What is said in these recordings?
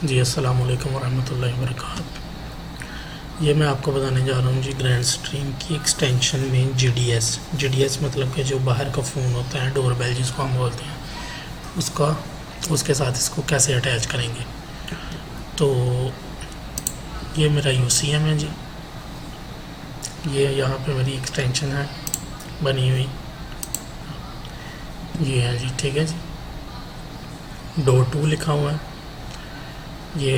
जी अस्सलाम वालेकुम वरहमतुल्लाहि वबरकातुहू। ये मैं आपको बताने जा रहा हूँ जी ग्रैंड स्ट्रीम की एक्सटेंशन में जी डी एस मतलब कि जो बाहर का फ़ोन होता है डोर बेल जिसको हम बोलते हैं उसका उसके साथ इसको कैसे अटैच करेंगे। तो ये मेरा यूसीएम है जी, ये यहाँ पे मेरी एक्सटेंशन है बनी हुई, ये है जी, ठीक है जी। डोर 2 लिखा हुआ है, ये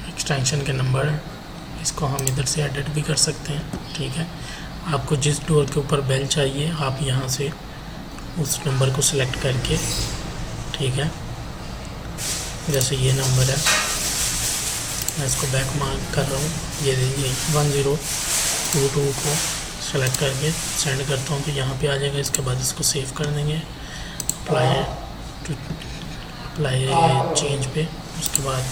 एक्सटेंशन के नंबर है, इसको हम इधर से एडिट भी कर सकते हैं, ठीक है। आपको जिस डोर के ऊपर बेल चाहिए आप यहाँ से उस नंबर को सिलेक्ट करके, ठीक है, जैसे ये नंबर है, मैं इसको बैक मार्क कर रहा हूँ, ये 1022 को सेलेक्ट करके सेंड करता हूँ तो यहाँ पे आ जाएगा। इसके बाद इसको सेव कर देंगे, अप्लाई चेंज पे, उसके बाद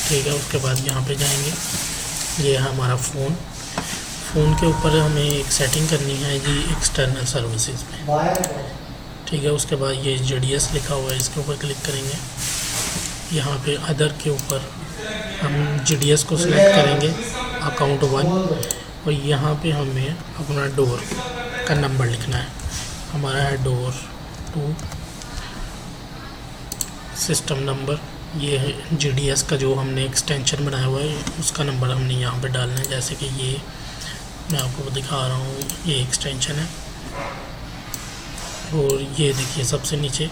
ठीक है, उसके बाद यहाँ पे जाएंगे, ये है हमारा फ़ोन के ऊपर हमें एक सेटिंग करनी है जी एक्सटर्नल सर्विसेज में, ठीक है। उसके बाद ये JDS लिखा हुआ है, इसके ऊपर क्लिक करेंगे, यहाँ पे अदर के ऊपर हम JDS को सिलेक्ट करेंगे अकाउंट 1 और यहाँ पे हमें अपना डोर का नंबर लिखना है, हमारा है डोर 2 सिस्टम नंबर, ये है JDS का जो हमने एक्सटेंशन बनाया हुआ है उसका नंबर हमने यहाँ पे डालना है। जैसे कि ये मैं आपको दिखा रहा हूँ, ये एक्सटेंशन है और ये देखिए सबसे नीचे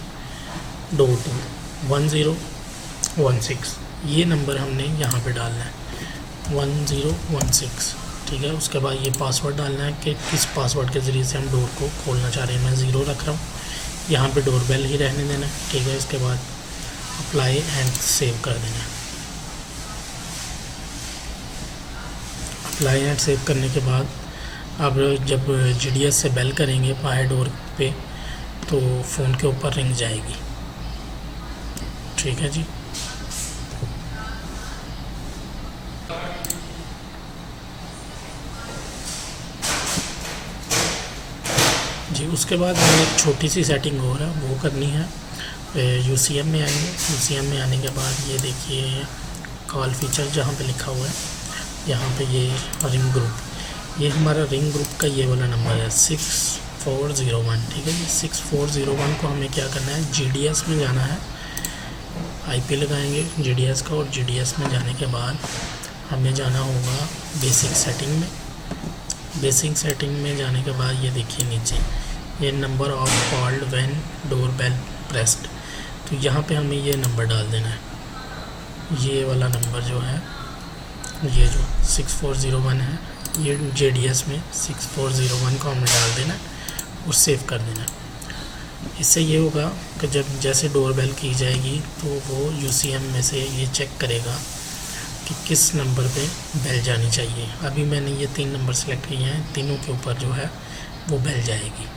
डोर 2 1016, ये नंबर हमने यहाँ पे डालना है 1016, ठीक है। उसके बाद ये पासवर्ड डालना है कि किस पासवर्ड के ज़रिए से हम डोर को खोलना चाह रहे हैं, मैं 0 रख रहा हूँ, यहाँ पे डोर बेल ही रहने देना है, ठीक है। इसके बाद अप्लाई एंड सेव कर देना। अप्लाई एंड सेव करने के बाद अब जब JDS से बेल करेंगे बाहर डोर पे तो फ़ोन के ऊपर रिंग जाएगी, ठीक है जी। उसके बाद हमें एक छोटी सी सेटिंग हो रहा है वो करनी है। यूसीएम में आएंगे, यूसीएम में आने के बाद ये देखिए कॉल फीचर जहाँ पे लिखा हुआ है, यहाँ पे ये रिंग ग्रुप, ये हमारा रिंग ग्रुप का ये वाला नंबर है 6401, ठीक है जी। 6401 को हमें क्या करना है, JDS में जाना है, IP लगाएंगे JDS का और JDS में जाने के बाद हमें जाना होगा बेसिक सेटिंग में। बेसिक सेटिंग में जाने के बाद ये देखिए नीचे ये number of called when door bell pressed, तो यहाँ पे हमें ये नंबर डाल देना है, ये वाला नंबर जो है, ये जो 6401 है, ये JDS में 6401 को हमें डाल देना है और सेव कर देना है। इससे ये होगा कि जब जैसे डोर बेल की जाएगी तो वो यूसीएम में से ये चेक करेगा कि किस नंबर पे बेल जानी चाहिए। अभी मैंने ये 3 नंबर सेलेक्ट किए हैं, तीनों के ऊपर जो है वो बेल जाएगी।